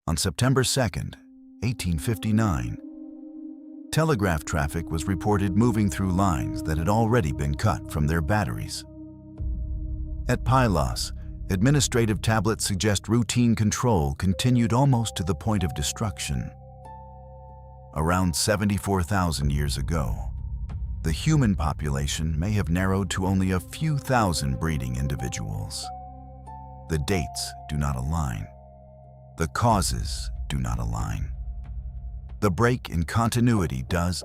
On September 2nd, 1859, telegraph traffic was reported moving through lines that had already been cut from their batteries. At Pylos, administrative tablets suggest routine control continued almost to the point of destruction. Around 74,000 years ago, the human population may have narrowed to only a few thousand breeding individuals. The dates do not align. The causes do not align. The break in continuity does.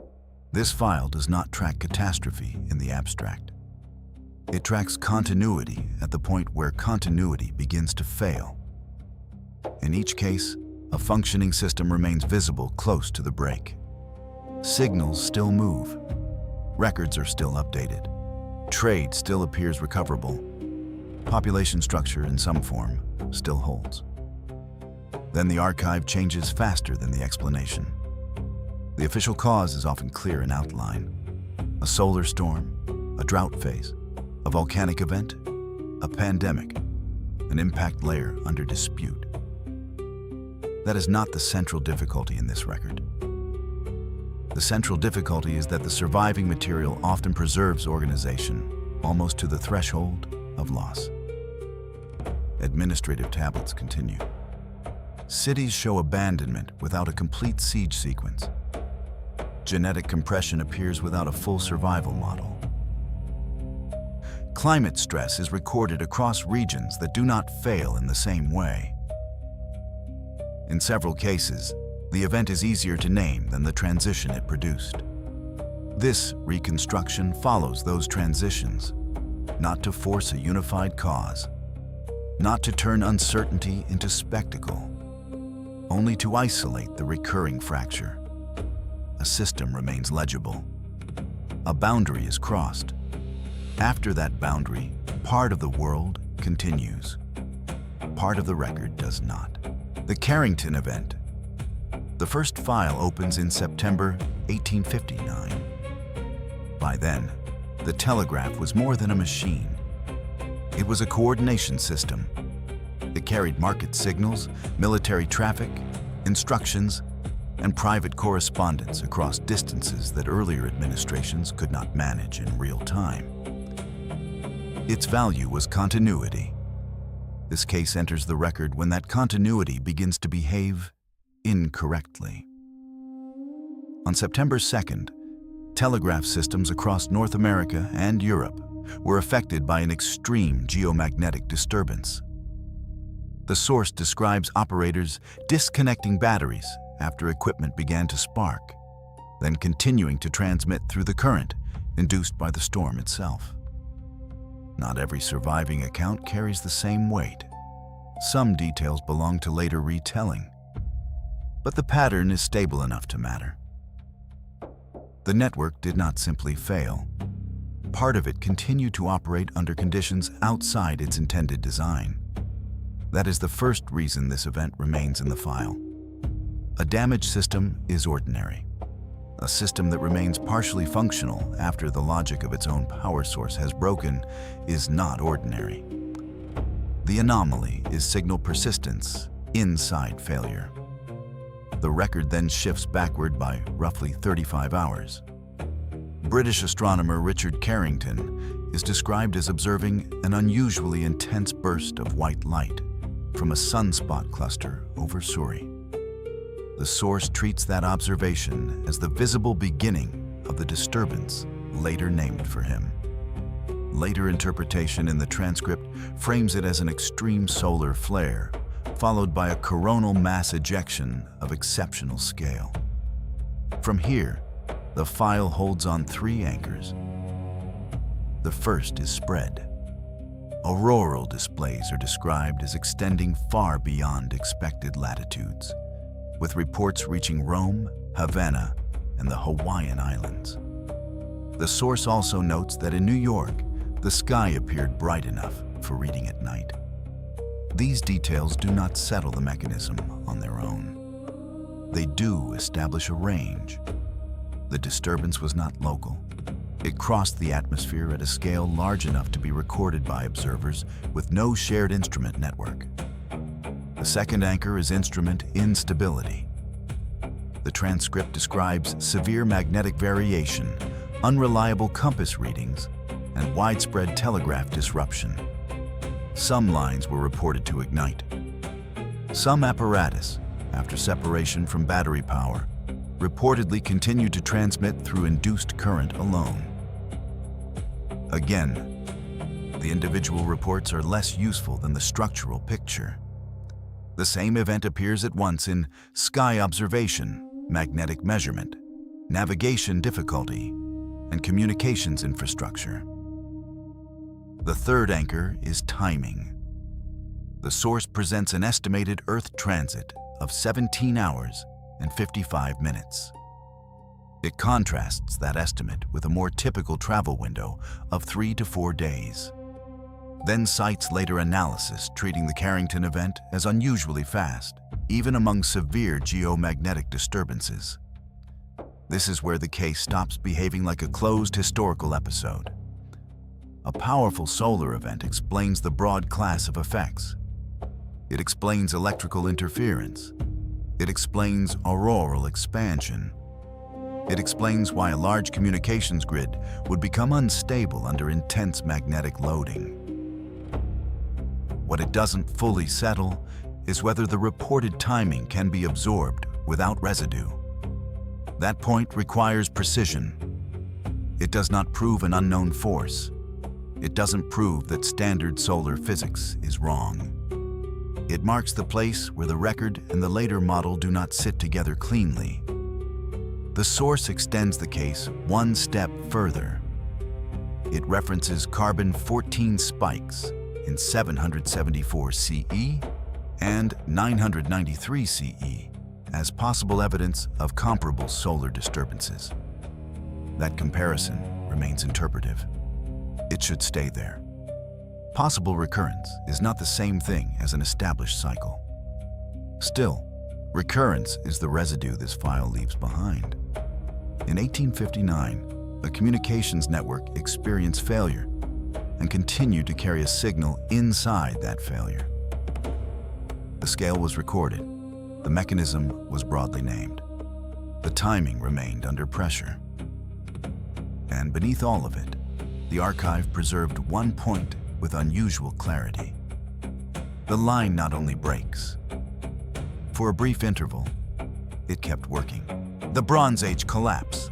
This file does not track catastrophe in the abstract. It tracks continuity at the point where continuity begins to fail. In each case, a functioning system remains visible close to the break. Signals still move. Records are still updated. Trade still appears recoverable. Population structure in some form still holds. Then the archive changes faster than the explanation. The official cause is often clear in outline. A solar storm, a drought phase, a volcanic event, a pandemic, an impact layer under dispute. That is not the central difficulty in this record. The central difficulty is that the surviving material often preserves organization, almost to the threshold of loss. Administrative tablets continue. Cities show abandonment without a complete siege sequence. Genetic compression appears without a full survival model. Climate stress is recorded across regions that do not fail in the same way. In several cases, the event is easier to name than the transition it produced. This reconstruction follows those transitions, not to force a unified cause, not to turn uncertainty into spectacle, only to isolate the recurring fracture. A system remains legible. A boundary is crossed. After that boundary, part of the world continues. Part of the record does not. The Carrington Event. The first file opens in September 1859. By then, the telegraph was more than a machine. It was a coordination system. It carried market signals, military traffic, instructions, and private correspondence across distances that earlier administrations could not manage in real time. Its value was continuity. This case enters the record when that continuity begins to behave incorrectly. On September 2nd, telegraph systems across North America and Europe were affected by an extreme geomagnetic disturbance. The source describes operators disconnecting batteries after equipment began to spark, then continuing to transmit through the current induced by the storm itself. Not every surviving account carries the same weight. Some details belong to later retelling, but the pattern is stable enough to matter. The network did not simply fail. Part of it continued to operate under conditions outside its intended design. That is the first reason this event remains in the file. A damaged system is ordinary. A system that remains partially functional after the logic of its own power source has broken is not ordinary. The anomaly is signal persistence inside failure. The record then shifts backward by roughly 35 hours. British astronomer Richard Carrington is described as observing an unusually intense burst of white light from a sunspot cluster over Surrey. The source treats that observation as the visible beginning of the disturbance later named for him. Later interpretation in the transcript frames it as an extreme solar flare, followed by a coronal mass ejection of exceptional scale. From here, the file holds on three anchors. The first is spread. Auroral displays are described as extending far beyond expected latitudes, with reports reaching Rome, Havana, and the Hawaiian Islands. The source also notes that in New York, the sky appeared bright enough for reading at night. These details do not settle the mechanism on their own. They do establish a range. The disturbance was not local. It crossed the atmosphere at a scale large enough to be recorded by observers with no shared instrument network. The second anchor is instrument instability. The transcript describes severe magnetic variation, unreliable compass readings, and widespread telegraph disruption. Some lines were reported to ignite. Some apparatus, after separation from battery power, reportedly continued to transmit through induced current alone. Again, the individual reports are less useful than the structural picture. The same event appears at once in sky observation, magnetic measurement, navigation difficulty, and communications infrastructure. The third anchor is timing. The source presents an estimated Earth transit of 17 hours and 55 minutes. It contrasts that estimate with a more typical travel window of 3 to 4 days. Then cites later analysis treating the Carrington event as unusually fast, even among severe geomagnetic disturbances. This is where the case stops behaving like a closed historical episode. A powerful solar event explains the broad class of effects. It explains electrical interference. It explains auroral expansion. It explains why a large communications grid would become unstable under intense magnetic loading. What it doesn't fully settle is whether the reported timing can be absorbed without residue. That point requires precision. It does not prove an unknown force. It doesn't prove that standard solar physics is wrong. It marks the place where the record and the later model do not sit together cleanly. The source extends the case one step further. It references carbon-14 spikes in 774 CE and 993 CE as possible evidence of comparable solar disturbances. That comparison remains interpretive. It should stay there. Possible recurrence is not the same thing as an established cycle. Still, recurrence is the residue this file leaves behind. In 1859, a communications network experienced failure and continued to carry a signal inside that failure. The scale was recorded. The mechanism was broadly named. The timing remained under pressure. And beneath all of it, the archive preserved one point with unusual clarity. The line not only breaks. For a brief interval, it kept working. The Bronze Age collapse.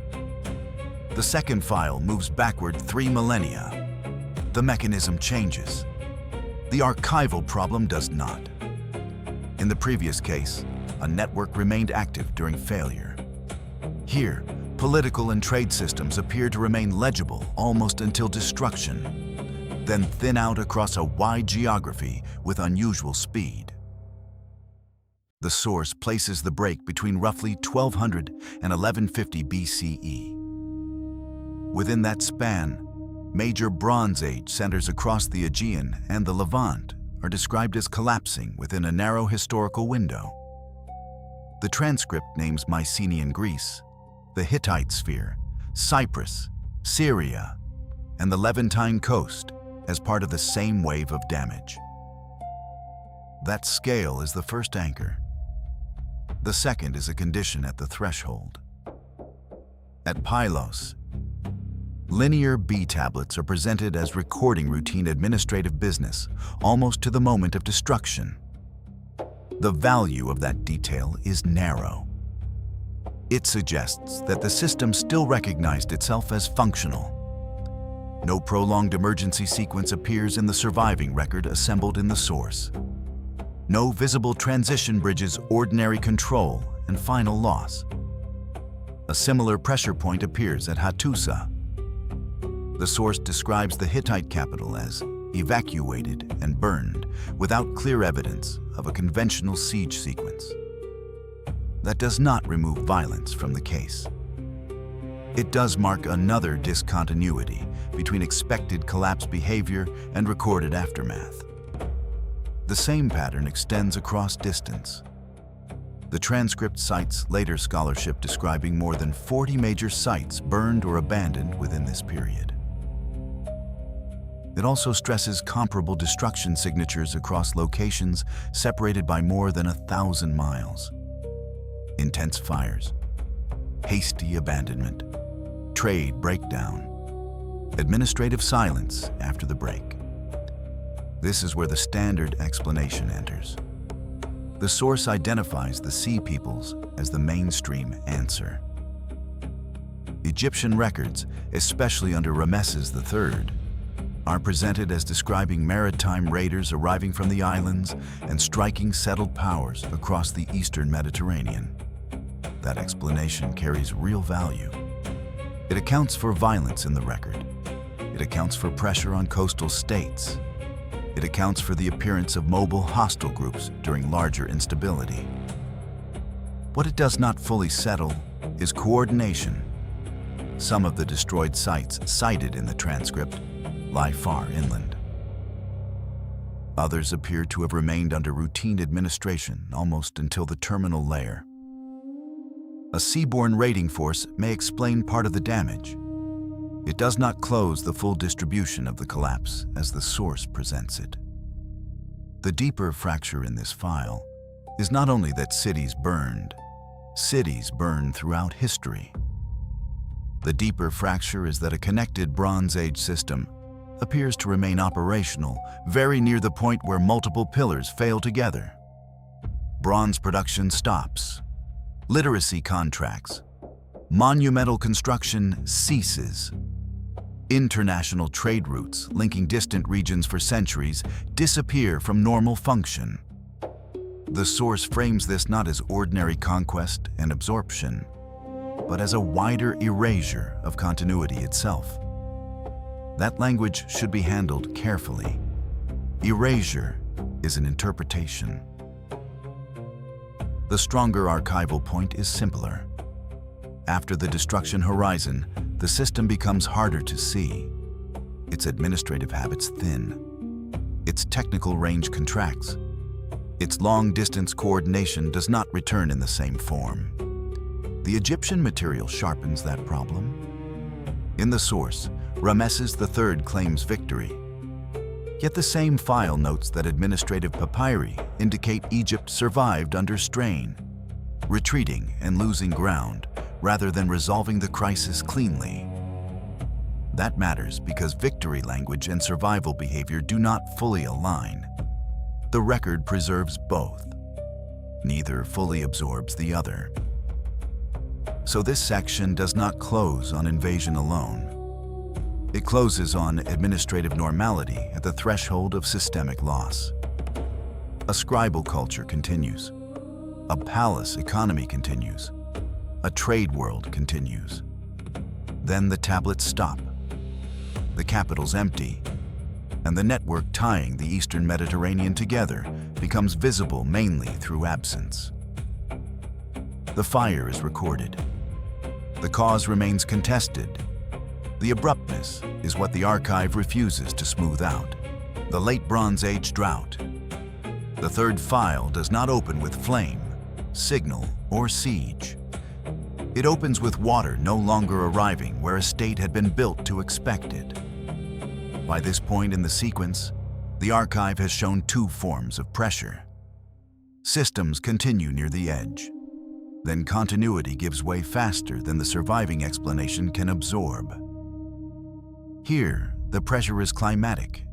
The second file moves backward 3 millennia. The mechanism changes. The archival problem does not. In the previous case, a network remained active during failure. Here, political and trade systems appear to remain legible almost until destruction, then thin out across a wide geography with unusual speed. The source places the break between roughly 1200 and 1150 BCE. Within that span, major Bronze Age centers across the Aegean and the Levant are described as collapsing within a narrow historical window. The transcript names Mycenaean Greece, the Hittite sphere, Cyprus, Syria, and the Levantine coast as part of the same wave of damage. That scale is the first anchor. The second is a condition at the threshold. At Pylos, linear B tablets are presented as recording routine administrative business, almost to the moment of destruction. The value of that detail is narrow. It suggests that the system still recognized itself as functional. No prolonged emergency sequence appears in the surviving record assembled in the source. No visible transition bridges ordinary control and final loss. A similar pressure point appears at Hattusa. The source describes the Hittite capital as evacuated and burned without clear evidence of a conventional siege sequence. That does not remove violence from the case. It does mark another discontinuity between expected collapse behavior and recorded aftermath. The same pattern extends across distance. The transcript cites later scholarship describing more than 40 major sites burned or abandoned within this period. It also stresses comparable destruction signatures across locations separated by more than 1,000 miles. Intense fires, hasty abandonment, trade breakdown, administrative silence after the break. This is where the standard explanation enters. The source identifies the Sea Peoples as the mainstream answer. Egyptian records, especially under Ramesses III, are presented as describing maritime raiders arriving from the islands and striking settled powers across the eastern Mediterranean. That explanation carries real value. It accounts for violence in the record. It accounts for pressure on coastal states. It accounts for the appearance of mobile hostile groups during larger instability. What it does not fully settle is coordination. Some of the destroyed sites cited in the transcript lie far inland. Others appear to have remained under routine administration almost until the terminal layer. A seaborne raiding force may explain part of the damage. It does not close the full distribution of the collapse as the source presents it. The deeper fracture in this file is not only that cities burn throughout history. The deeper fracture is that a connected Bronze Age system appears to remain operational very near the point where multiple pillars fail together. Bronze production stops. Literacy contracts. Monumental construction ceases. International trade routes linking distant regions for centuries disappear from normal function. The source frames this not as ordinary conquest and absorption, but as a wider erasure of continuity itself. That language should be handled carefully. Erasure is an interpretation. The stronger archival point is simpler. After the destruction horizon, the system becomes harder to see. Its administrative habits thin. Its technical range contracts. Its long-distance coordination does not return in the same form. The Egyptian material sharpens that problem. In the source, Ramesses III claims victory. Yet the same file notes that administrative papyri indicate Egypt survived under strain, retreating and losing ground rather than resolving the crisis cleanly. That matters because victory language and survival behavior do not fully align. The record preserves both. Neither fully absorbs the other. So this section does not close on invasion alone. It closes on administrative normality at the threshold of systemic loss. A scribal culture continues. A palace economy continues. A trade world continues. Then the tablets stop. The capital's empty, and the network tying the Eastern Mediterranean together becomes visible mainly through absence. The fire is recorded. The cause remains contested. The abruptness is what the archive refuses to smooth out. The late Bronze Age drought. The third file does not open with flame, signal, or siege. It opens with water no longer arriving where a state had been built to expect it. By this point in the sequence, the archive has shown two forms of pressure. Systems continue near the edge. Then continuity gives way faster than the surviving explanation can absorb. Here, the pressure is climatic.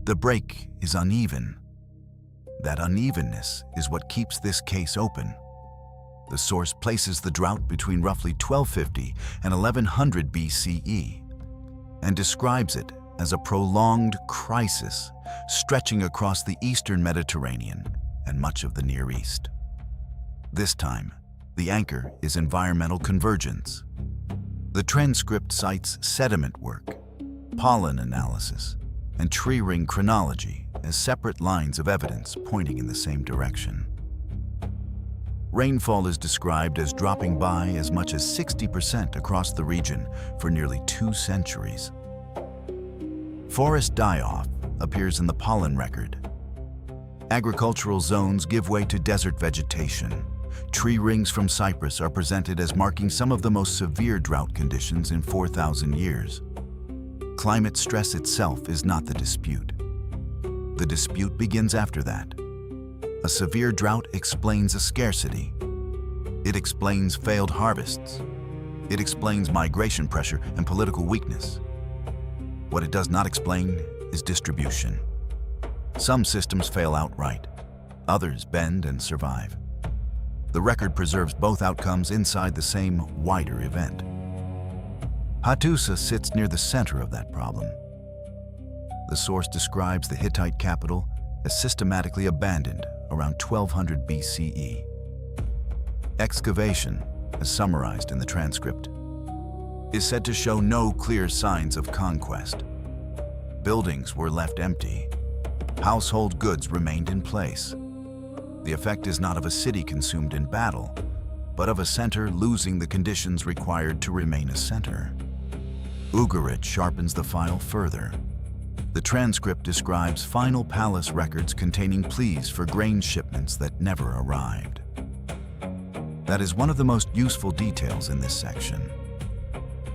The break is uneven. That unevenness is what keeps this case open. The source places the drought between roughly 1250 and 1100 BCE and describes it as a prolonged crisis stretching across the Eastern Mediterranean and much of the Near East. This time, the anchor is environmental convergence. The transcript cites sediment work, pollen analysis, and tree ring chronology as separate lines of evidence pointing in the same direction. Rainfall is described as dropping by as much as 60% across the region for nearly 2 centuries. Forest die-off appears in the pollen record. Agricultural zones give way to desert vegetation. Tree rings from Cyprus are presented as marking some of the most severe drought conditions in 4,000 years. Climate stress itself is not the dispute. The dispute begins after that. A severe drought explains a scarcity. It explains failed harvests. It explains migration pressure and political weakness. What it does not explain is distribution. Some systems fail outright. Others bend and survive. The record preserves both outcomes inside the same wider event. Hattusa sits near the center of that problem. The source describes the Hittite capital as systematically abandoned around 1200 BCE. Excavation, as summarized in the transcript, is said to show no clear signs of conquest. Buildings were left empty. Household goods remained in place. The effect is not of a city consumed in battle, but of a center losing the conditions required to remain a center. Ugarit sharpens the file further. The transcript describes final palace records containing pleas for grain shipments that never arrived. That is one of the most useful details in this section.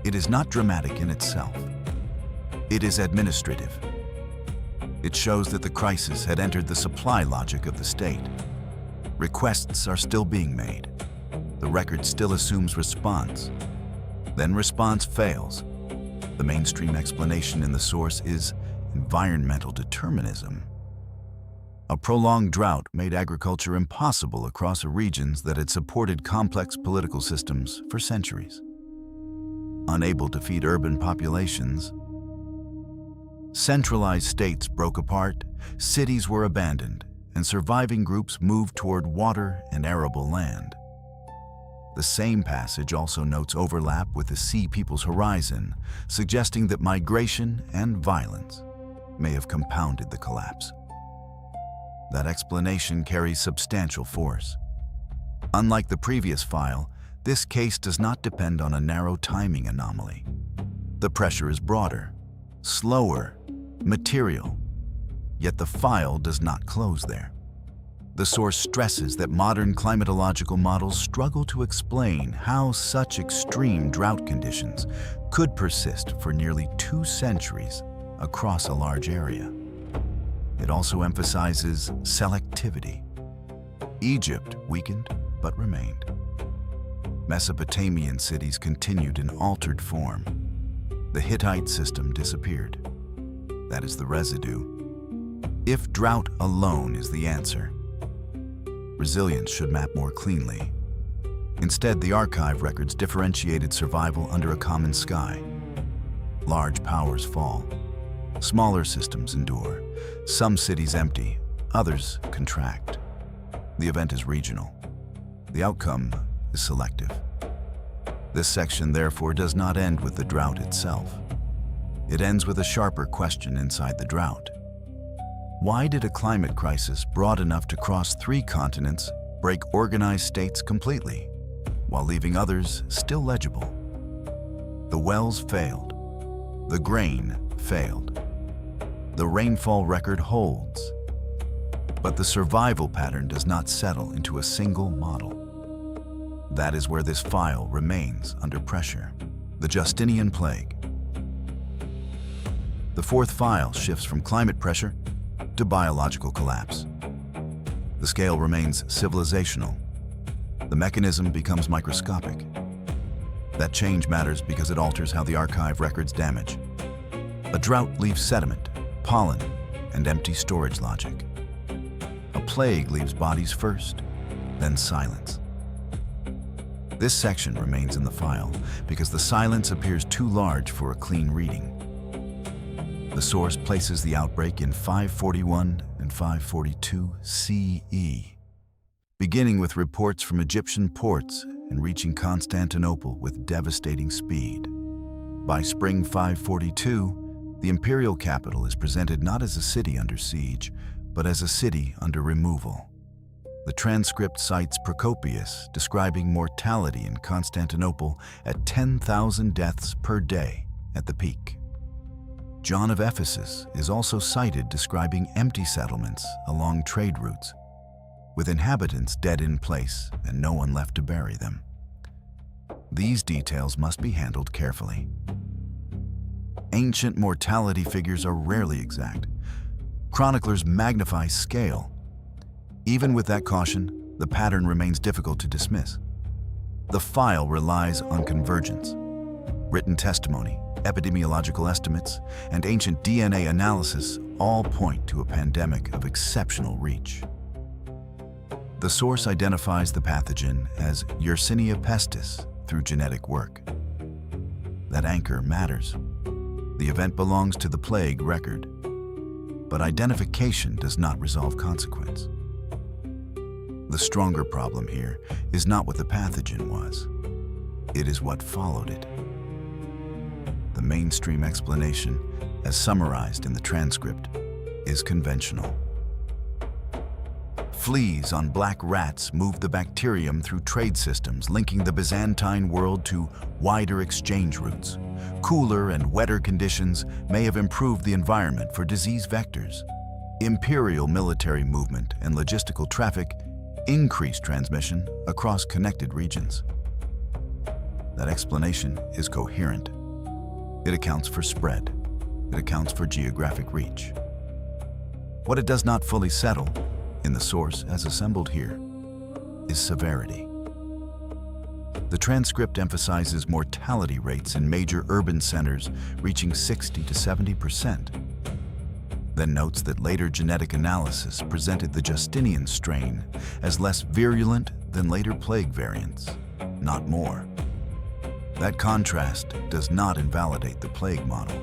It is not dramatic in itself. It is administrative. It shows that the crisis had entered the supply logic of the state. Requests are still being made. The record still assumes response. Then response fails. The mainstream explanation in the source is environmental determinism. A prolonged drought made agriculture impossible across regions that had supported complex political systems for centuries. Unable to feed urban populations, centralized states broke apart, cities were abandoned, and surviving groups moved toward water and arable land. The same passage also notes overlap with the Sea People's horizon, suggesting that migration and violence may have compounded the collapse. That explanation carries substantial force. Unlike the previous file, this case does not depend on a narrow timing anomaly. The pressure is broader, slower, material, yet the file does not close there. The source stresses that modern climatological models struggle to explain how such extreme drought conditions could persist for nearly 2 centuries across a large area. It also emphasizes selectivity. Egypt weakened but remained. Mesopotamian cities continued in altered form. The Hittite system disappeared. That is the residue. If drought alone is the answer, resilience should map more cleanly. Instead, the archive records differentiated survival under a common sky. Large powers fall. Smaller systems endure. Some cities empty, others contract. The event is regional. The outcome is selective. This section, therefore, does not end with the drought itself. It ends with a sharper question inside the drought. Why did a climate crisis broad enough to cross 3 continents break organized states completely, while leaving others still legible? The wells failed. The grain failed. The rainfall record holds. But the survival pattern does not settle into a single model. That is where this file remains under pressure. The Justinian Plague. The 4th file shifts from climate pressure to biological collapse. The scale remains civilizational. The mechanism becomes microscopic. That change matters because it alters how the archive records damage. A drought leaves sediment, pollen, and empty storage logic. A plague leaves bodies first, then silence. This section remains in the file because the silence appears too large for a clean reading. The source places the outbreak in 541 and 542 CE, beginning with reports from Egyptian ports and reaching Constantinople with devastating speed. By spring 542, the imperial capital is presented not as a city under siege, but as a city under removal. The transcript cites Procopius describing mortality in Constantinople at 10,000 deaths per day at the peak. John of Ephesus is also cited describing empty settlements along trade routes, with inhabitants dead in place and no one left to bury them. These details must be handled carefully. Ancient mortality figures are rarely exact. Chroniclers magnify scale. Even with that caution, the pattern remains difficult to dismiss. The file relies on convergence. Written testimony, epidemiological estimates, and ancient DNA analysis all point to a pandemic of exceptional reach. The source identifies the pathogen as Yersinia pestis through genetic work. That anchor matters. The event belongs to the plague record, but identification does not resolve consequence. The stronger problem here is not what the pathogen was. It is what followed it. The mainstream explanation, as summarized in the transcript, is conventional. Fleas on black rats moved the bacterium through trade systems linking the Byzantine world to wider exchange routes. Cooler and wetter conditions may have improved the environment for disease vectors. Imperial military movement and logistical traffic increased transmission across connected regions. That explanation is coherent. It accounts for spread. It accounts for geographic reach. What it does not fully settle, in the source as assembled here, is severity. The transcript emphasizes mortality rates in major urban centers reaching 60 to 70%. Then notes that later genetic analysis presented the Justinian strain as less virulent than later plague variants, not more. That contrast does not invalidate the plague model.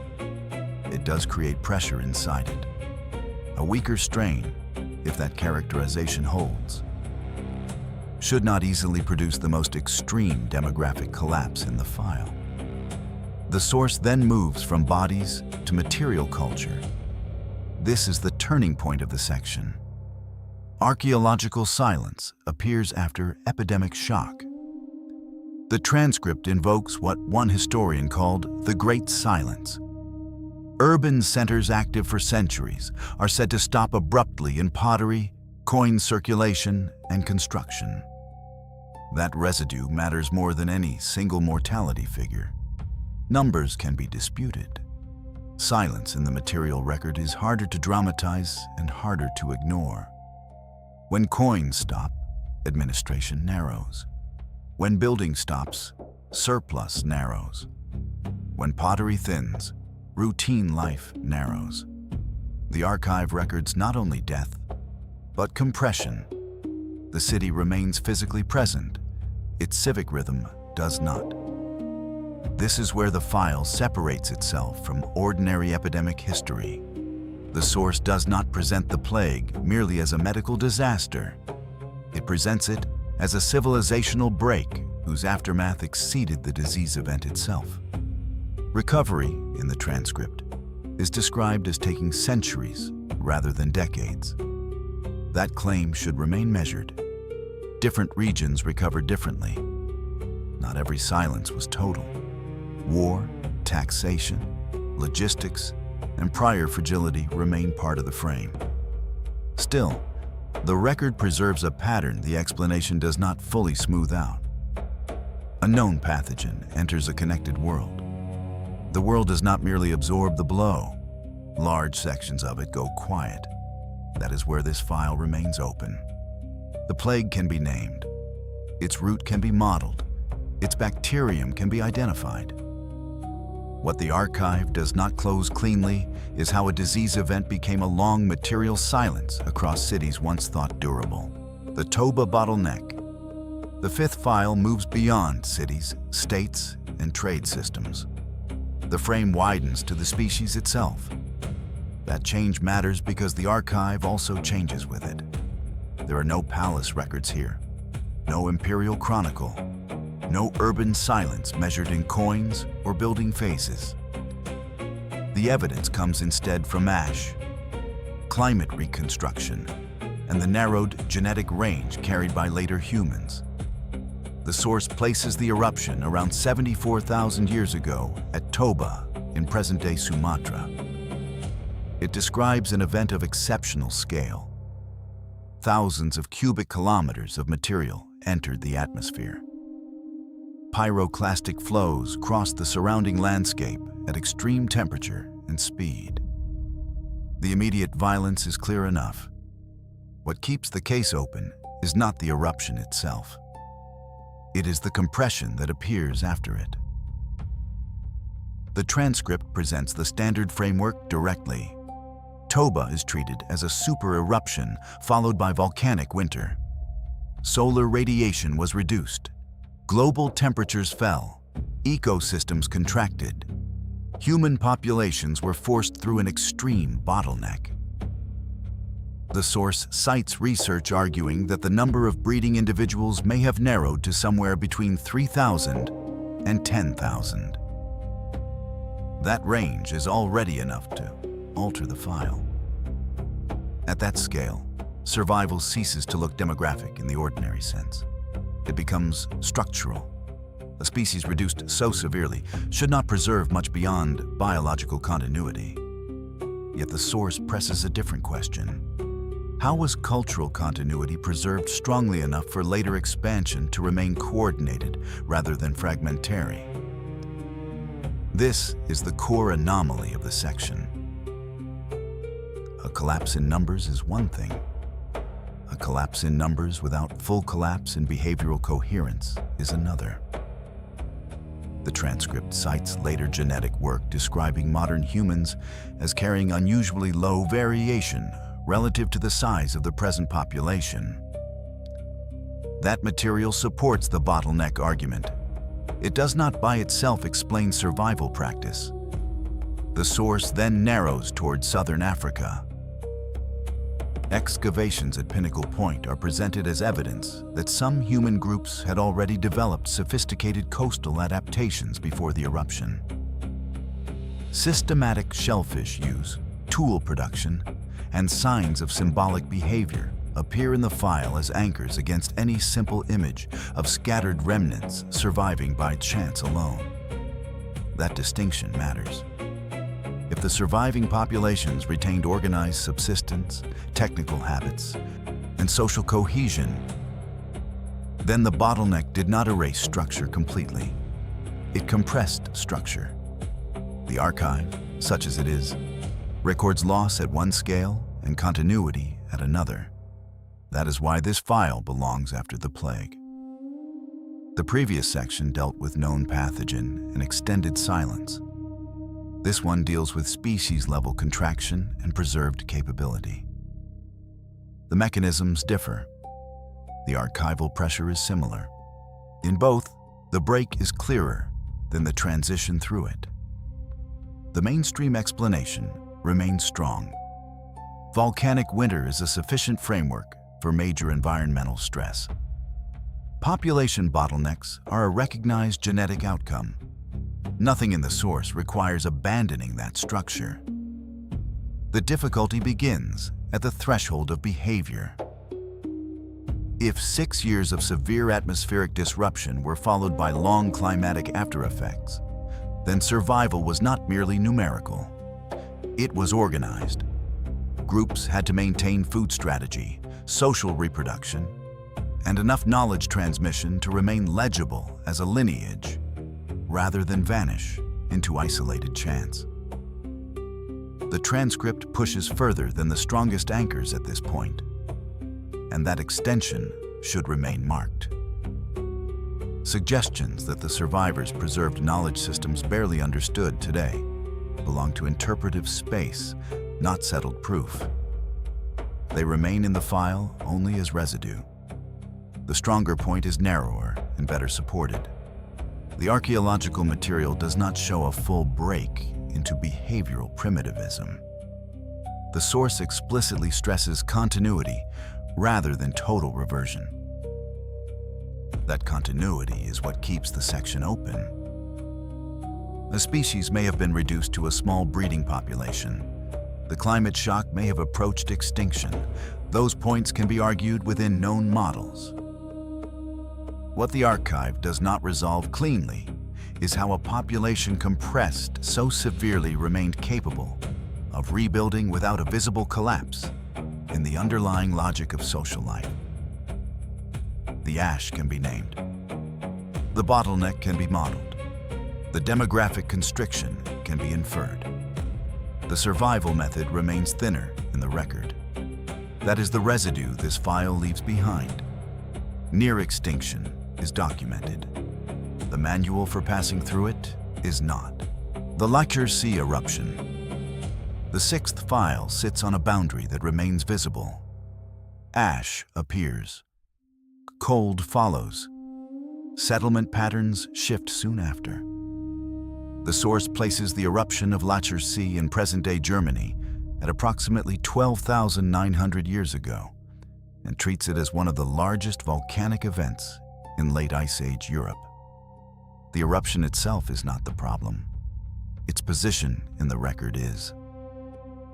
It does create pressure inside it. A weaker strain, if that characterization holds, should not easily produce the most extreme demographic collapse in the file. The source then moves from bodies to material culture. This is the turning point of the section. Archaeological silence appears after epidemic shock. The transcript invokes what one historian called the Great Silence. Urban centers active for centuries are said to stop abruptly in pottery, coin circulation, and construction. That residue matters more than any single mortality figure. Numbers can be disputed. Silence in the material record is harder to dramatize and harder to ignore. When coins stop, administration narrows. When building stops, surplus narrows. When pottery thins, routine life narrows. The archive records not only death, but compression. The city remains physically present. Its civic rhythm does not. This is where the file separates itself from ordinary epidemic history. The source does not present the plague merely as a medical disaster. It presents it as a civilizational break whose aftermath exceeded the disease event itself. Recovery, in the transcript, is described as taking centuries rather than decades. That claim should remain measured. Different regions recovered differently. Not every silence was total. War, taxation, logistics, and prior fragility remain part of the frame. Still, the record preserves a pattern the explanation does not fully smooth out. A known pathogen enters a connected world. The world does not merely absorb the blow. Large sections of it go quiet. That is where this file remains open. The plague can be named. Its root can be modeled. Its bacterium can be identified. What the archive does not close cleanly is how a disease event became a long material silence across cities once thought durable. The Toba bottleneck. The fifth file moves beyond cities, states, and trade systems. The frame widens to the species itself. That change matters because the archive also changes with it. There are no palace records here, no imperial chronicle, no urban silence measured in coins or building phases. The evidence comes instead from ash, climate reconstruction, and the narrowed genetic range carried by later humans. The source places the eruption around 74,000 years ago at Toba in present-day Sumatra. It describes an event of exceptional scale. Thousands of cubic kilometers of material entered the atmosphere. Pyroclastic flows crossed the surrounding landscape at extreme temperature and speed. The immediate violence is clear enough. What keeps the case open is not the eruption itself. It is the compression that appears after it. The transcript presents the standard framework directly. Toba is treated as a super eruption followed by volcanic winter. Solar radiation was reduced. Global temperatures fell. Ecosystems contracted. Human populations were forced through an extreme bottleneck. The source cites research arguing that the number of breeding individuals may have narrowed to somewhere between 3,000 and 10,000. That range is already enough to alter the file. At that scale, survival ceases to look demographic in the ordinary sense. It becomes structural. A species reduced so severely should not preserve much beyond biological continuity. Yet the source presses a different question. How was cultural continuity preserved strongly enough for later expansion to remain coordinated rather than fragmentary? This is the core anomaly of the section. A collapse in numbers is one thing. A collapse in numbers without full collapse in behavioral coherence is another. The transcript cites later genetic work describing modern humans as carrying unusually low variation relative to the size of the present population. That material supports the bottleneck argument. It does not by itself explain survival practice. The source then narrows toward southern Africa. Excavations at Pinnacle Point are presented as evidence that some human groups had already developed sophisticated coastal adaptations before the eruption. Systematic shellfish use, tool production, and signs of symbolic behavior appear in the file as anchors against any simple image of scattered remnants surviving by chance alone. That distinction matters. If the surviving populations retained organized subsistence, technical habits, and social cohesion, then the bottleneck did not erase structure completely. It compressed structure. The archive, such as it is, records loss at one scale and continuity at another. That is why this file belongs after the plague. The previous section dealt with known pathogen and extended silence. This one deals with species-level contraction and preserved capability. The mechanisms differ. The archival pressure is similar. In both, the break is clearer than the transition through it. The mainstream explanation remains strong. Volcanic winter is a sufficient framework for major environmental stress. Population bottlenecks are a recognized genetic outcome. Nothing in the source requires abandoning that structure. The difficulty begins at the threshold of behavior. If 6 years of severe atmospheric disruption were followed by long climatic aftereffects, then survival was not merely numerical. It was organized. Groups had to maintain food strategy, social reproduction, and enough knowledge transmission to remain legible as a lineage, rather than vanish into isolated chance. The transcript pushes further than the strongest anchors at this point, and that extension should remain marked. Suggestions that the survivors preserved knowledge systems barely understood today belong to interpretive space, not settled proof. They remain in the file only as residue. The stronger point is narrower and better supported. The archaeological material does not show a full break into behavioral primitivism. The source explicitly stresses continuity rather than total reversion. That continuity is what keeps the section open. A species may have been reduced to a small breeding population. The climate shock may have approached extinction. Those points can be argued within known models. What the archive does not resolve cleanly is how a population compressed so severely remained capable of rebuilding without a visible collapse in the underlying logic of social life. The ash can be named. The bottleneck can be modeled. The demographic constriction can be inferred. The survival method remains thinner in the record. That is the residue this file leaves behind. Near-extinction is documented. The manual for passing through it is not. The Laacher Sea eruption. The sixth file sits on a boundary that remains visible. Ash appears. Cold follows. Settlement patterns shift soon after. The source places the eruption of Laacher Sea in present-day Germany at approximately 12,900 years ago and treats it as one of the largest volcanic events in late Ice Age Europe. The eruption itself is not the problem. Its position in the record is.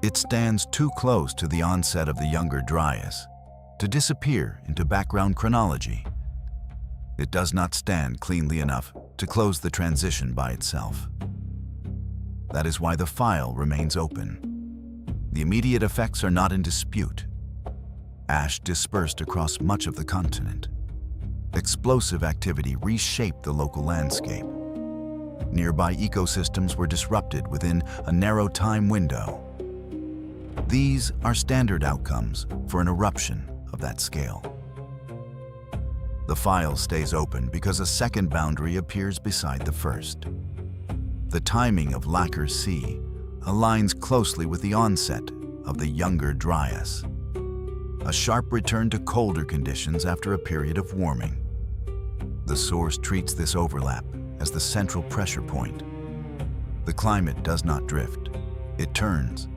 It stands too close to the onset of the Younger Dryas to disappear into background chronology. It does not stand cleanly enough to close the transition by itself. That is why the file remains open. The immediate effects are not in dispute. Ash dispersed across much of the continent. Explosive activity reshaped the local landscape. Nearby ecosystems were disrupted within a narrow time window. These are standard outcomes for an eruption of that scale. The file stays open because a second boundary appears beside the first. The timing of Laacher Sea aligns closely with the onset of the Younger Dryas, a sharp return to colder conditions after a period of warming. The source treats this overlap as the central pressure point. The climate does not drift, it turns.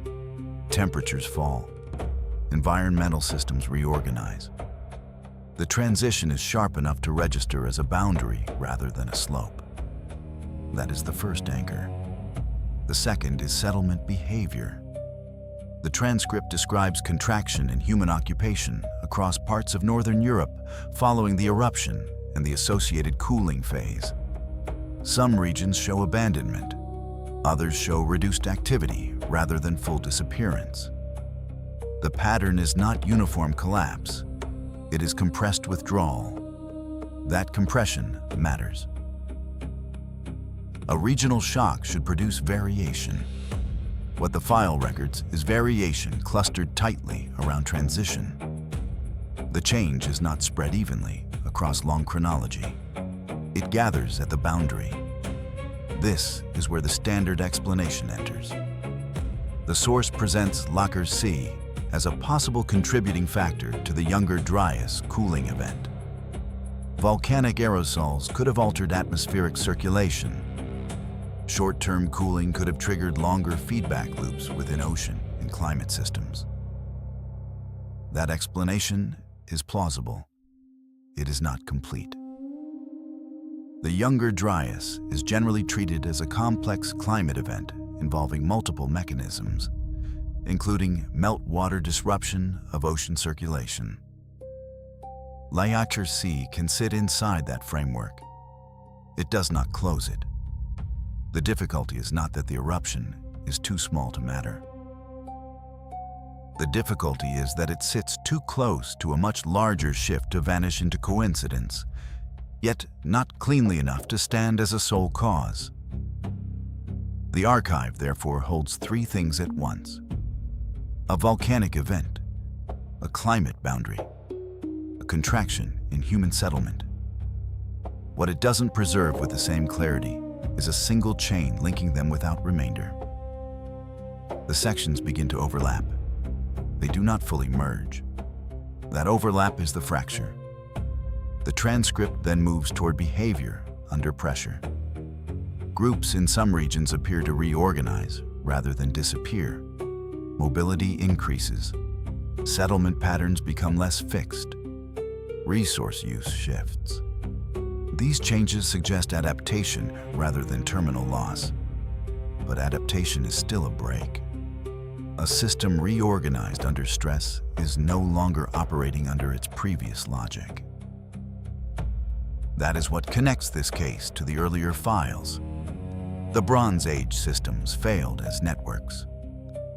Temperatures fall. Environmental systems reorganize. The transition is sharp enough to register as a boundary rather than a slope. That is the first anchor. The second is settlement behavior. The transcript describes contraction in human occupation across parts of northern Europe following the eruption and the associated cooling phase. Some regions show abandonment. Others show reduced activity rather than full disappearance. The pattern is not uniform collapse. It is compressed withdrawal. That compression matters. A regional shock should produce variation. What the file records is variation clustered tightly around transition. The change is not spread evenly across long chronology. It gathers at the boundary. This is where the standard explanation enters. The source presents Laacher Sea as a possible contributing factor to the Younger Dryas cooling event. Volcanic aerosols could have altered atmospheric circulation. Short-term cooling could have triggered longer feedback loops within ocean and climate systems. That explanation is plausible. It is not complete. The Younger Dryas is generally treated as a complex climate event involving multiple mechanisms, including meltwater disruption of ocean circulation. Laacher Sea can sit inside that framework. It does not close it. The difficulty is not that the eruption is too small to matter. The difficulty is that it sits too close to a much larger shift to vanish into coincidence, yet not cleanly enough to stand as a sole cause. The archive, therefore, holds three things at once: a volcanic event, a climate boundary, a contraction in human settlement. What it doesn't preserve with the same clarity is a single chain linking them without remainder. The sections begin to overlap. They do not fully merge. That overlap is the fracture. The transcript then moves toward behavior under pressure. Groups in some regions appear to reorganize rather than disappear. Mobility increases. Settlement patterns become less fixed. Resource use shifts. These changes suggest adaptation rather than terminal loss. But adaptation is still a break. A system reorganized under stress is no longer operating under its previous logic. That is what connects this case to the earlier files. The Bronze Age systems failed as networks.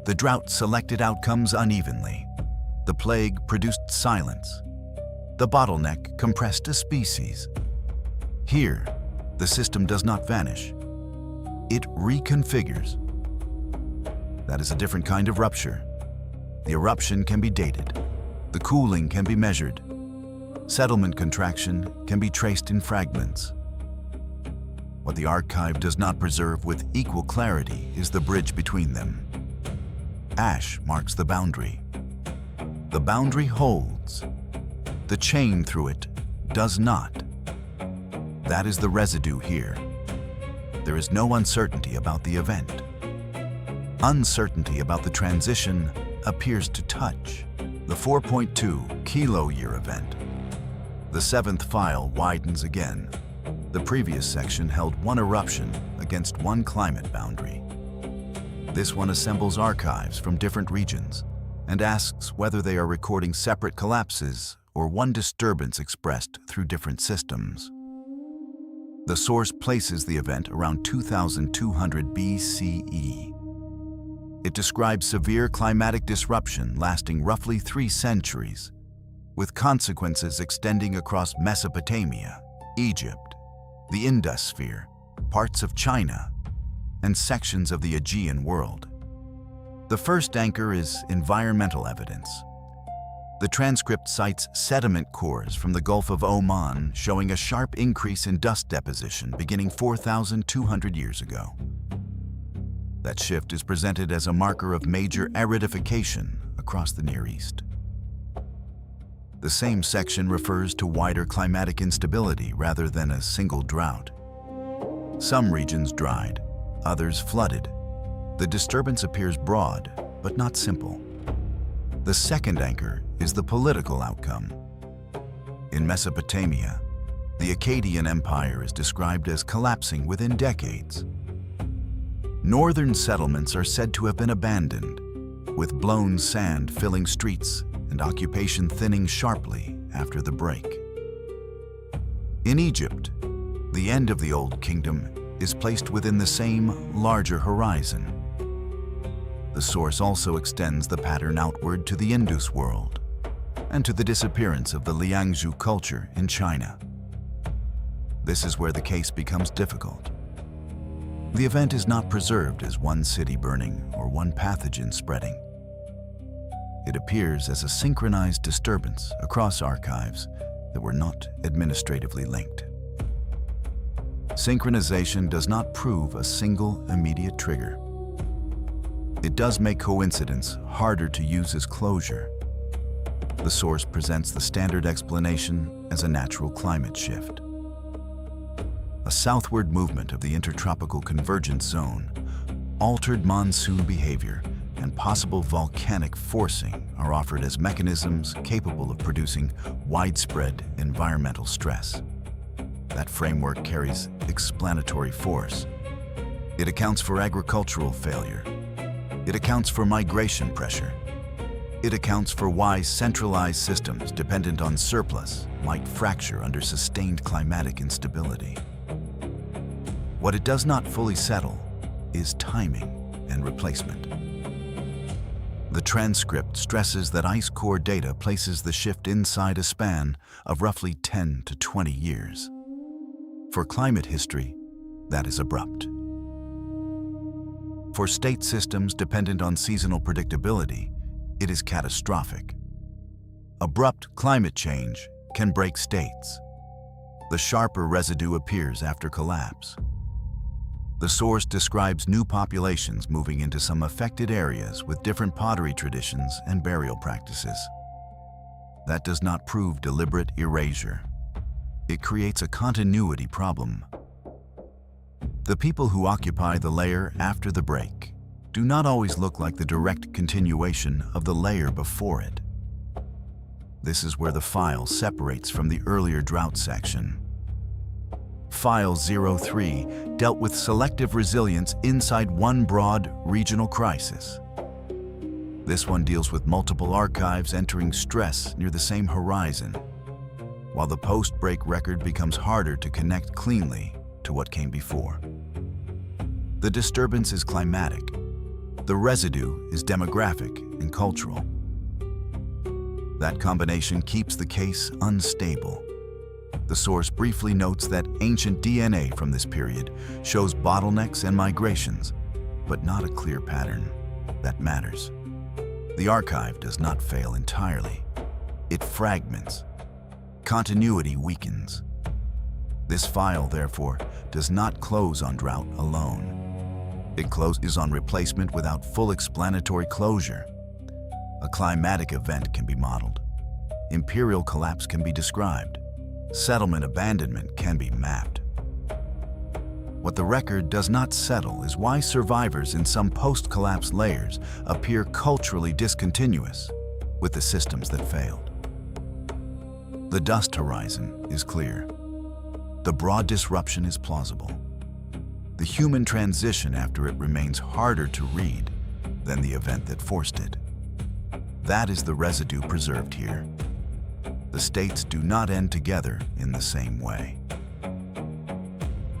The Drought selected outcomes unevenly. The Plague produced silence. The Bottleneck compressed a species. Here, the system does not vanish. it reconfigures. That is a different kind of rupture. The eruption can be dated. The cooling can be measured. Settlement contraction can be traced in fragments. What the archive does not preserve with equal clarity is the bridge between them. Ash marks the boundary. The boundary holds. The chain through it does not. That is the residue here. There is no uncertainty about the event. Uncertainty about the transition appears to touch the 4.2 Kiloyear event. The seventh file widens again. The previous section held one eruption against one climate boundary. This one assembles archives from different regions and asks whether they are recording separate collapses or one disturbance expressed through different systems. The source places the event around 2200 BCE. It describes severe climatic disruption lasting roughly 3 centuries, with consequences extending across Mesopotamia, Egypt, the Indus Sphere, parts of China, and sections of the Aegean world. The first anchor is environmental evidence. The transcript cites sediment cores from the Gulf of Oman showing a sharp increase in dust deposition beginning 4,200 years ago. That shift is presented as a marker of major aridification across the Near East. The same section refers to wider climatic instability rather than a single drought. Some regions dried, others flooded. The disturbance appears broad, but not simple. The second anchor is the political outcome. In Mesopotamia, the Akkadian Empire is described as collapsing within decades. Northern settlements are said to have been abandoned, with blown sand filling streets and occupation thinning sharply after the break. In Egypt, the end of the Old Kingdom is placed within the same larger horizon. The source also extends the pattern outward to the Indus world and to the disappearance of the Liangzhu culture in China. This is where the case becomes difficult. The event is not preserved as one city burning or one pathogen spreading. It appears as a synchronized disturbance across archives that were not administratively linked. Synchronization does not prove a single immediate trigger. It does make coincidence harder to use as closure. The source presents the standard explanation as a natural climate shift. A southward movement of the intertropical convergence zone, altered monsoon behavior, and possible volcanic forcing are offered as mechanisms capable of producing widespread environmental stress. That framework carries explanatory force. It accounts for agricultural failure. It accounts for migration pressure. It accounts for why centralized systems dependent on surplus might fracture under sustained climatic instability. What it does not fully settle is timing and replacement. The transcript stresses that ice core data places the shift inside a span of roughly 10 to 20 years. For climate history, that is abrupt. For state systems dependent on seasonal predictability, it is catastrophic. Abrupt climate change can break states. The sharper residue appears after collapse. The source describes new populations moving into some affected areas with different pottery traditions and burial practices. That does not prove deliberate erasure. It creates a continuity problem. The people who occupy the layer after the break do not always look like the direct continuation of the layer before it. This is where the file separates from the earlier drought section. File 03 dealt with selective resilience inside one broad regional crisis. This one deals with multiple archives entering stress near the same horizon, while the post-break record becomes harder to connect cleanly to what came before. The disturbance is climatic. The residue is demographic and cultural. That combination keeps the case unstable. The source briefly notes that ancient DNA from this period shows bottlenecks and migrations, but not a clear pattern that matters. The archive does not fail entirely. It fragments. Continuity weakens. This file, therefore, does not close on Drought alone. It closes on replacement without full explanatory closure. A climatic event can be modeled. Imperial collapse can be described. Settlement abandonment can be mapped. What the record does not settle is why survivors in some post-collapse layers appear culturally discontinuous with the systems that failed. The dust horizon is clear. The broad disruption is plausible. The human transition after it remains harder to read than the event that forced it. That is the residue preserved here. The states do not end together in the same way.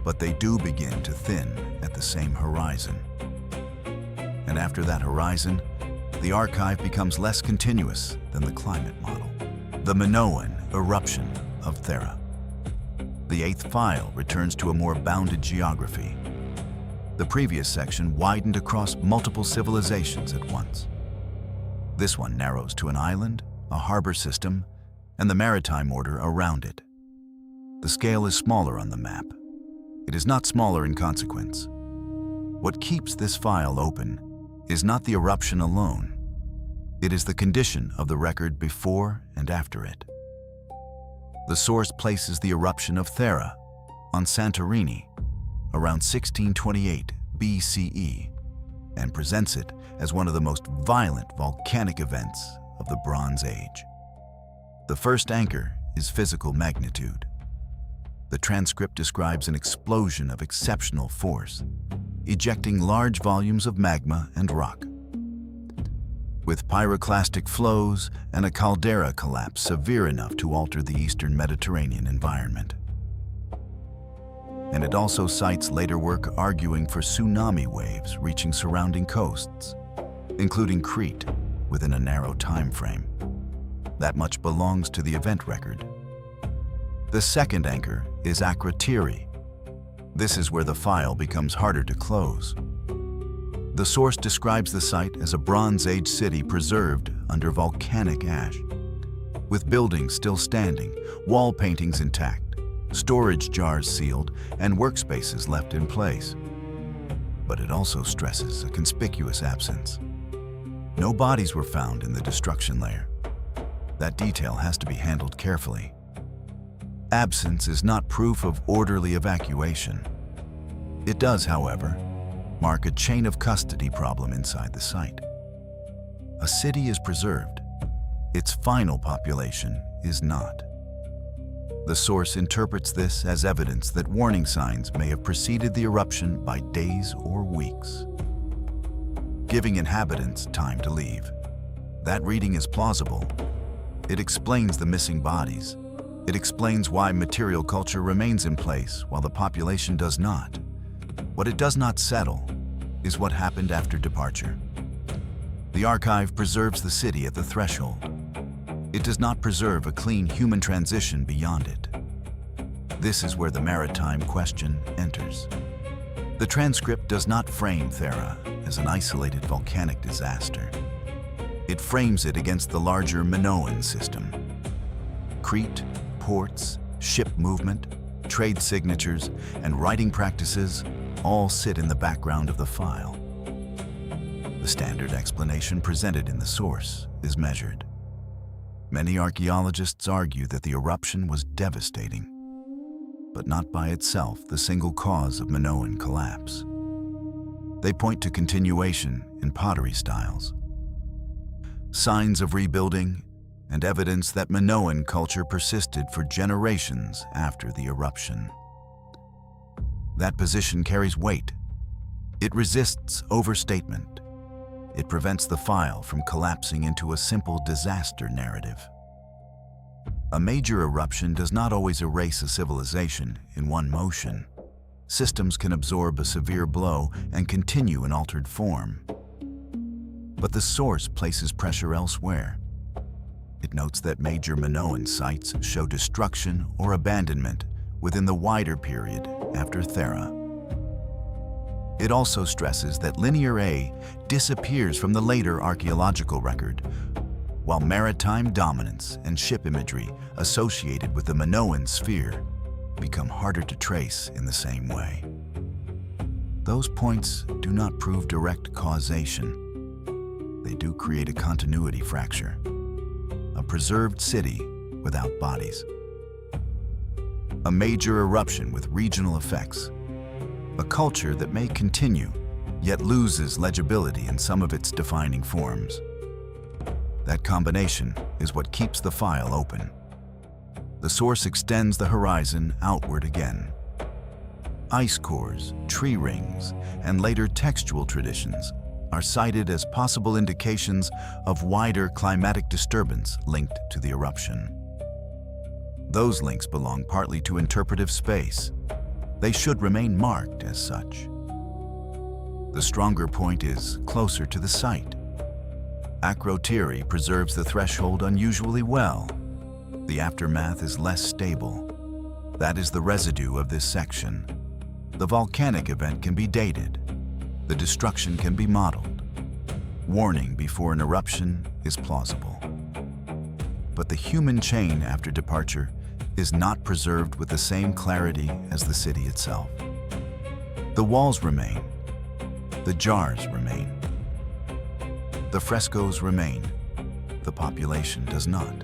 But they do begin to thin at the same horizon. And after that horizon, the archive becomes less continuous than the climate model. The Minoan eruption of Thera. The 8th file returns to a more bounded geography. The previous section widened across multiple civilizations at once. This one narrows to an island, a harbor system, and the maritime order around it. The scale is smaller on the map. It is not smaller in consequence. What keeps this file open is not the eruption alone. It is the condition of the record before and after it. The source places the eruption of Thera on Santorini around 1628 BCE and presents it as one of the most violent volcanic events of the Bronze Age. The first anchor is physical magnitude. The transcript describes an explosion of exceptional force, ejecting large volumes of magma and rock. With pyroclastic flows and a caldera collapse severe enough to alter the eastern Mediterranean environment. And it also cites later work arguing for tsunami waves reaching surrounding coasts, including Crete, within a narrow time frame. That much belongs to the event record. The second anchor is Akrotiri. This is where the file becomes harder to close. The source describes the site as a Bronze Age city preserved under volcanic ash, with buildings still standing, wall paintings intact, storage jars sealed, and workspaces left in place. But it also stresses a conspicuous absence. No bodies were found in the destruction layer. That detail has to be handled carefully. Absence is not proof of orderly evacuation. It does, however, mark a chain of custody problem inside the site. A city is preserved. Its final population is not. The source interprets this as evidence that warning signs may have preceded the eruption by days or weeks, giving inhabitants time to leave. That reading is plausible. It explains the missing bodies. It explains why material culture remains in place while the population does not. What it does not settle is what happened after departure. The archive preserves the city at the threshold. It does not preserve a clean human transition beyond it. This is where the maritime question enters. The transcript does not frame Thera as an isolated volcanic disaster. It frames it against the larger Minoan system. Crete, ports, ship movement, trade signatures, and writing practices all sit in the background of the file. The standard explanation presented in the source is measured. Many archaeologists argue that the eruption was devastating, but not by itself the single cause of Minoan collapse. They point to continuation in pottery styles, signs of rebuilding, and evidence that Minoan culture persisted for generations after the eruption. That position carries weight. It resists overstatement. It prevents the file from collapsing into a simple disaster narrative. A major eruption does not always erase a civilization in one motion. Systems can absorb a severe blow and continue in altered form. But the source places pressure elsewhere. It notes that major Minoan sites show destruction or abandonment within the wider period after Thera. It also stresses that Linear A disappears from the later archaeological record, while maritime dominance and ship imagery associated with the Minoan sphere become harder to trace in the same way. Those points do not prove direct causation. They do create a continuity fracture, a preserved city without bodies, a major eruption with regional effects, a culture that may continue, yet loses legibility in some of its defining forms. That combination is what keeps the file open. The source extends the horizon outward again. Ice cores, tree rings, and later textual traditions are cited as possible indications of wider climatic disturbance linked to the eruption. Those links belong partly to interpretive space. They should remain marked as such. The stronger point is closer to the site. Akrotiri preserves the threshold unusually well. The aftermath is less stable. That is the residue of this section. The volcanic event can be dated. The destruction can be modeled. Warning before an eruption is plausible. But the human chain after departure is not preserved with the same clarity as the city itself. The walls remain. The jars remain. The frescoes remain. The population does not.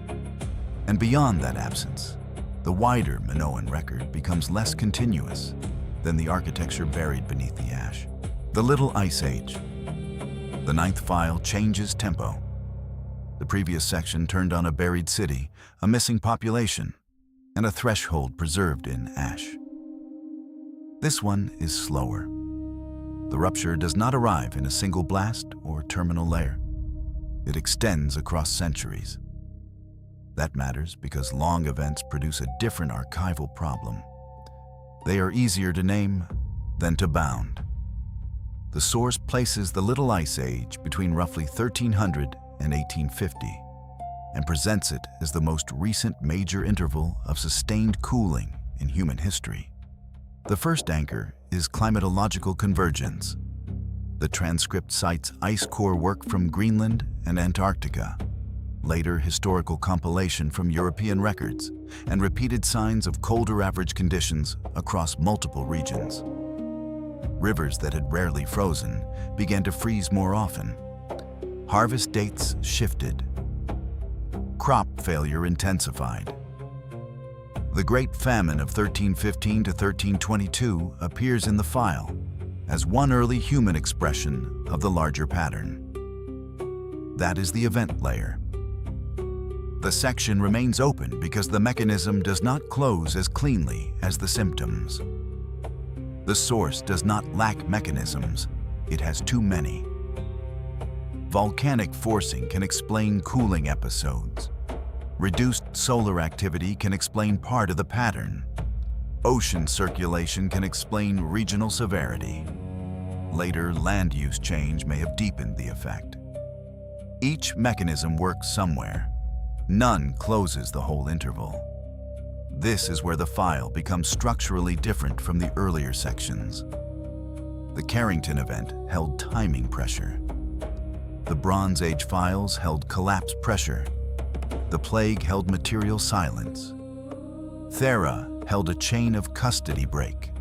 And beyond that absence, the wider Minoan record becomes less continuous than the architecture buried beneath the ash. The Little Ice Age. The ninth file changes tempo. The previous section turned on a buried city, a missing population, and a threshold preserved in ash. This one is slower. The rupture does not arrive in a single blast or terminal layer. It extends across centuries. That matters because long events produce a different archival problem. They are easier to name than to bound. The source places the Little Ice Age between roughly 1300 and 1850 and presents it as the most recent major interval of sustained cooling in human history. The first anchor is climatological convergence. The transcript cites ice core work from Greenland and Antarctica, later historical compilation from European records, and repeated signs of colder average conditions across multiple regions. Rivers that had rarely frozen began to freeze more often. Harvest dates shifted. Crop failure intensified. The Great Famine of 1315 to 1322 appears in the file as one early human expression of the larger pattern. That is the event layer. The section remains open because the mechanism does not close as cleanly as the symptoms. The source does not lack mechanisms, it has too many. Volcanic forcing can explain cooling episodes. Reduced solar activity can explain part of the pattern. Ocean circulation can explain regional severity. Later, land use change may have deepened the effect. Each mechanism works somewhere. None closes the whole interval. This is where the file becomes structurally different from the earlier sections. The Carrington Event held timing pressure. The Bronze Age files held collapse pressure. The Plague held material silence. Thera held a chain of custody break.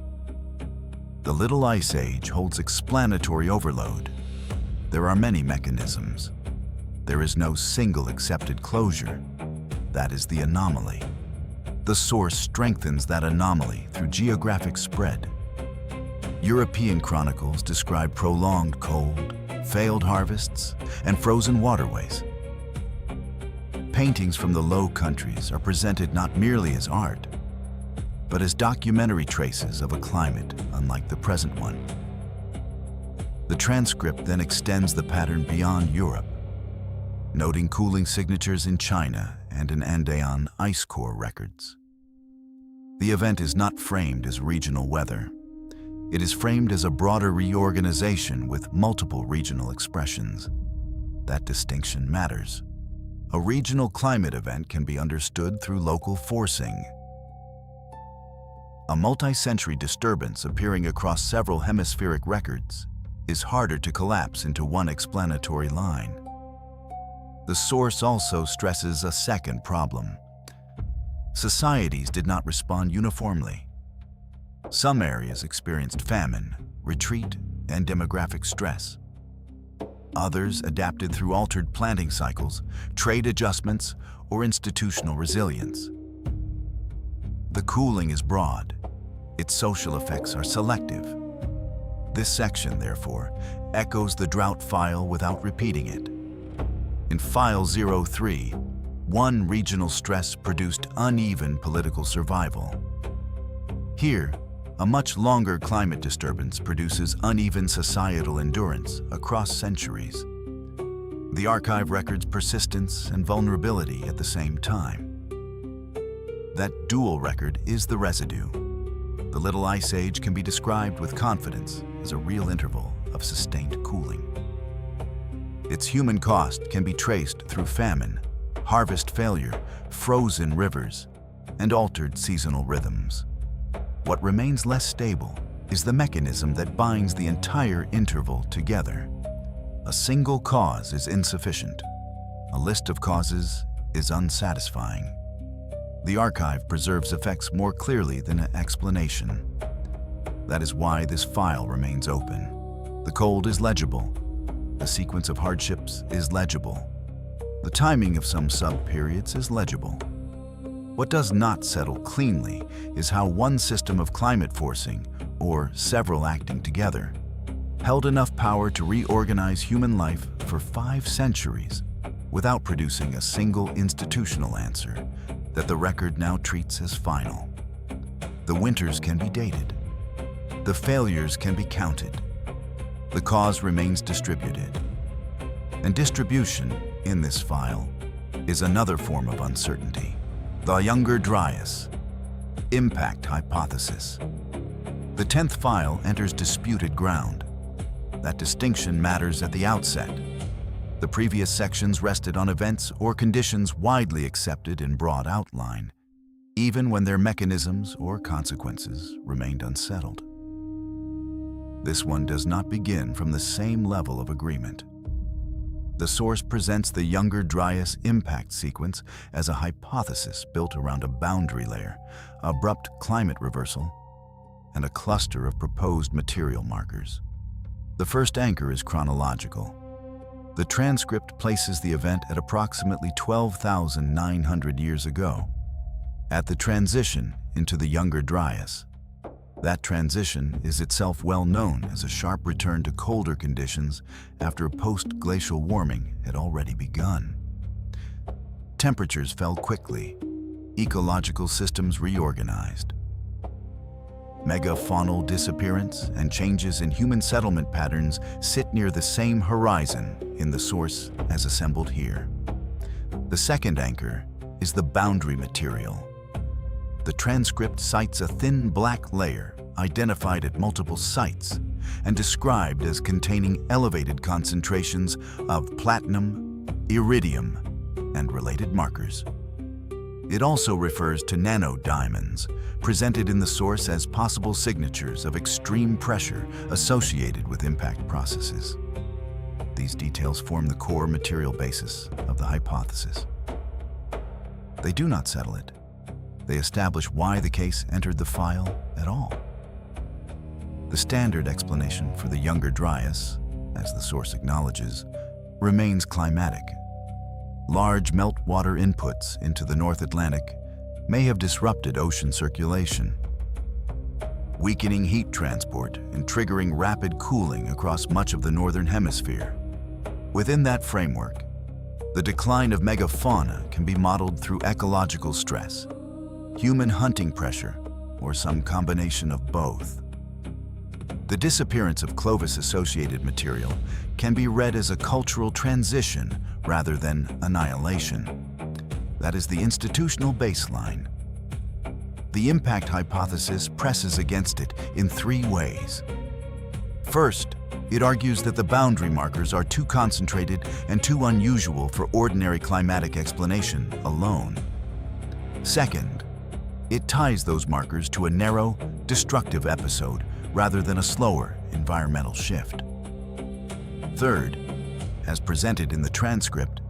The Little Ice Age holds explanatory overload. There are many mechanisms. There is no single accepted closure. That is the anomaly. The source strengthens that anomaly through geographic spread. European chronicles describe prolonged cold, failed harvests, and frozen waterways. Paintings from the Low Countries are presented not merely as art, but as documentary traces of a climate unlike the present one. The transcript then extends the pattern beyond Europe, noting cooling signatures in China and in Andean ice core records. The event is not framed as regional weather. It is framed as a broader reorganization with multiple regional expressions. That distinction matters. A regional climate event can be understood through local forcing. A multi-century disturbance appearing across several hemispheric records is harder to collapse into one explanatory line. The source also stresses a second problem. Societies did not respond uniformly. Some areas experienced famine, retreat, and demographic stress. Others adapted through altered planting cycles, trade adjustments, or institutional resilience. The cooling is broad. Its social effects are selective. This section, therefore, echoes the drought file without repeating it. In File 03, one regional stress produced uneven political survival. Here, a much longer climate disturbance produces uneven societal endurance across centuries. The archive records persistence and vulnerability at the same time. That dual record is the residue. The Little Ice Age can be described with confidence as a real interval of sustained cooling. Its human cost can be traced through famine, harvest failure, frozen rivers, and altered seasonal rhythms. What remains less stable is the mechanism that binds the entire interval together. A single cause is insufficient. A list of causes is unsatisfying. The archive preserves effects more clearly than an explanation. That is why this file remains open. The cold is legible. The sequence of hardships is legible. The timing of some sub-periods is legible. What does not settle cleanly is how one system of climate forcing, or several acting together, held enough power to reorganize human life for 5 centuries without producing a single institutional answer that the record now treats as final. The winters can be dated. The failures can be counted. The cause remains distributed. And distribution, in this file, is another form of uncertainty. The Younger Dryas Impact Hypothesis. The 10th file enters disputed ground. That distinction matters at the outset. The previous sections rested on events or conditions widely accepted in broad outline, even when their mechanisms or consequences remained unsettled. This one does not begin from the same level of agreement. The source presents the Younger Dryas impact sequence as a hypothesis built around a boundary layer, abrupt climate reversal, and a cluster of proposed material markers. The first anchor is chronological. The transcript places the event at approximately 12,900 years ago, at the transition into the Younger Dryas. That transition is itself well known as a sharp return to colder conditions after post-glacial warming had already begun. Temperatures fell quickly. Ecological systems reorganized. Megafaunal disappearance and changes in human settlement patterns sit near the same horizon in the source as assembled here. The second anchor is the boundary material. The transcript cites a thin black layer identified at multiple sites and described as containing elevated concentrations of platinum, iridium, and related markers. It also refers to nanodiamonds, presented in the source as possible signatures of extreme pressure associated with impact processes. These details form the core material basis of the hypothesis. They do not settle it. They establish why the case entered the file at all. The standard explanation for the Younger Dryas, as the source acknowledges, remains climatic. Large meltwater inputs into the North Atlantic may have disrupted ocean circulation, weakening heat transport and triggering rapid cooling across much of the Northern Hemisphere. Within that framework, the decline of megafauna can be modeled through ecological stress, human hunting pressure, or some combination of both. The disappearance of Clovis-associated material can be read as a cultural transition rather than annihilation. That is the institutional baseline. The impact hypothesis presses against it in 3 ways. First, It argues that the boundary markers are too concentrated and too unusual for ordinary climatic explanation alone. Second, it ties those markers to a narrow, destructive episode rather than a slower environmental shift. Third, as presented in the transcript,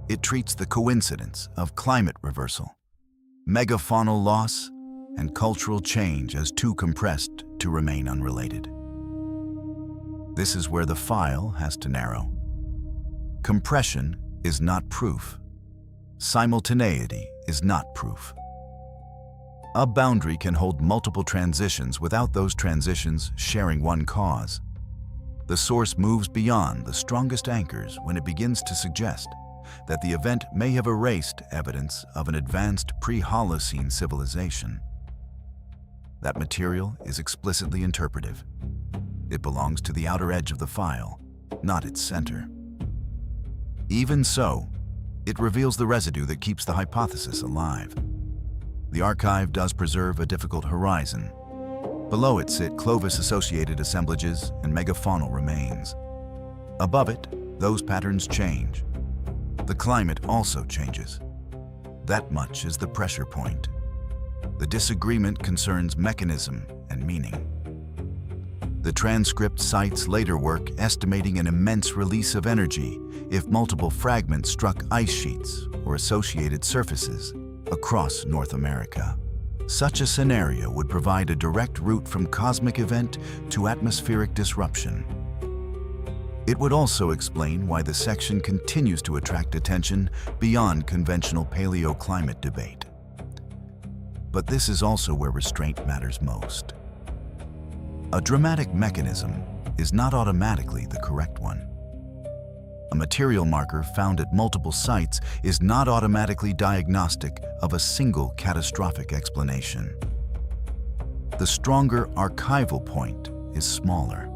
it treats the coincidence of climate reversal, megafaunal loss, and cultural change as too compressed to remain unrelated. This is where the file has to narrow. Compression is not proof. Simultaneity is not proof. A boundary can hold multiple transitions without those transitions sharing one cause. The source moves beyond the strongest anchors when it begins to suggest that the event may have erased evidence of an advanced pre-Holocene civilization. That material is explicitly interpretive. It belongs to the outer edge of the file, not its center. Even so, it reveals the residue that keeps the hypothesis alive. The archive does preserve a difficult horizon. Below it sit Clovis-associated assemblages and megafaunal remains. Above it, those patterns change. The climate also changes. That much is the pressure point. The disagreement concerns mechanism and meaning. The transcript cites later work estimating an immense release of energy if multiple fragments struck ice sheets or associated surfaces across North America. Such a scenario would provide a direct route from cosmic event to atmospheric disruption. It would also explain why the section continues to attract attention beyond conventional paleoclimate debate. But this is also where restraint matters most. A dramatic mechanism is not automatically the correct one. A material marker found at multiple sites is not automatically diagnostic of a single catastrophic explanation. The stronger archival point is smaller.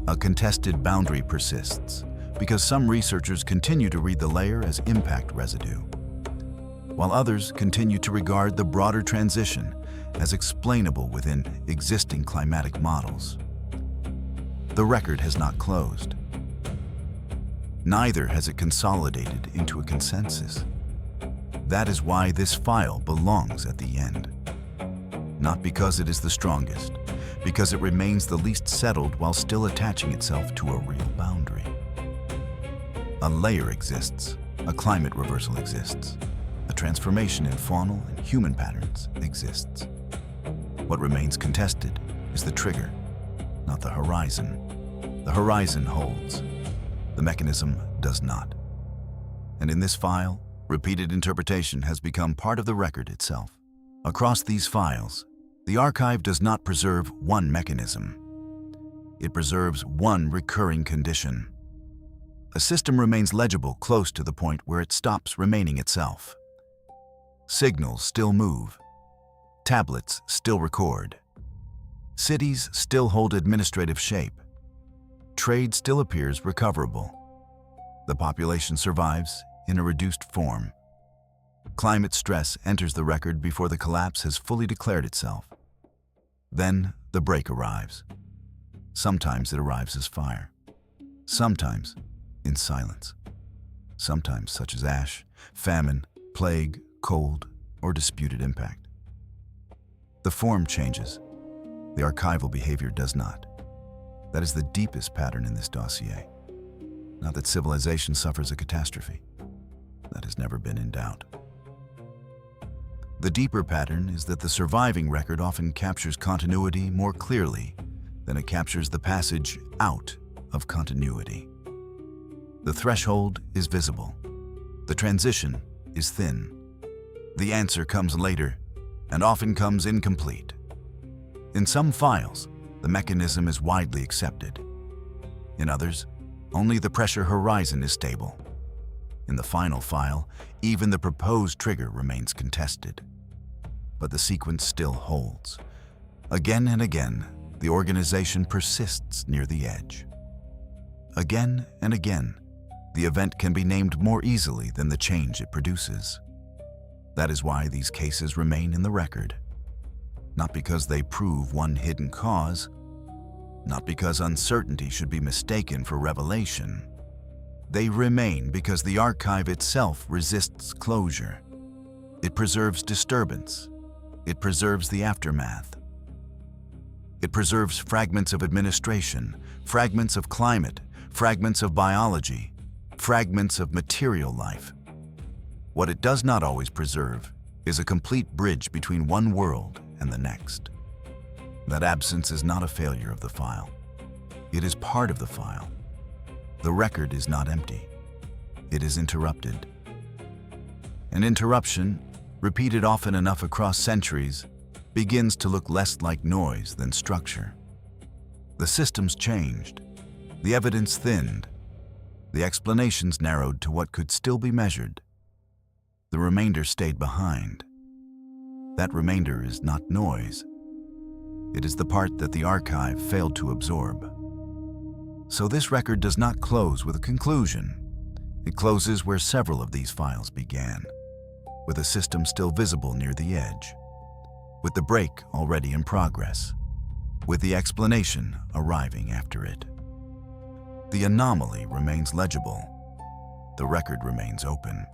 A contested boundary persists because some researchers continue to read the layer as impact residue, while others continue to regard the broader transition as explainable within existing climatic models. The record has not closed. Neither has it consolidated into a consensus. That is why this file belongs at the end. Not because it is the strongest, because it remains the least settled while still attaching itself to a real boundary. A layer exists, a climate reversal exists, a transformation in faunal and human patterns exists. What remains contested is the trigger, not the horizon. The horizon holds. The mechanism does not. And in this file, repeated interpretation has become part of the record itself. Across these files, the archive does not preserve one mechanism. It preserves one recurring condition. A system remains legible close to the point where it stops remaining itself. Signals still move. Tablets still record. Cities still hold administrative shape. Trade still appears recoverable. The population survives in a reduced form. Climate stress enters the record before the collapse has fully declared itself. Then the break arrives. Sometimes it arrives as fire. Sometimes in silence. Sometimes such as ash, famine, plague, cold, or disputed impact. The form changes. The archival behavior does not. That is the deepest pattern in this dossier. Not that civilization suffers a catastrophe. That has never been in doubt. The deeper pattern is that the surviving record often captures continuity more clearly than it captures the passage out of continuity. The threshold is visible. The transition is thin. The answer comes later and often comes incomplete. In some files, the mechanism is widely accepted. In others, only the pressure horizon is stable. In the final file, even the proposed trigger remains contested. But the sequence still holds. Again and again, the organization persists near the edge. Again and again, the event can be named more easily than the change it produces. That is why these cases remain in the record. Not because they prove one hidden cause, not because uncertainty should be mistaken for revelation. They remain because the archive itself resists closure. It preserves disturbance. It preserves the aftermath. It preserves fragments of administration, fragments of climate, fragments of biology, fragments of material life. What it does not always preserve is a complete bridge between one world and the next. That absence is not a failure of the file. It is part of the file. The record is not empty. It is interrupted. An interruption, repeated often enough across centuries, begins to look less like noise than structure. The systems changed. The evidence thinned. The explanations narrowed to what could still be measured. The remainder stayed behind. That remainder is not noise. It is the part that the archive failed to absorb. So this record does not close with a conclusion. It closes where several of these files began, with a system still visible near the edge, with the break already in progress, with the explanation arriving after it. The anomaly remains legible. The record remains open.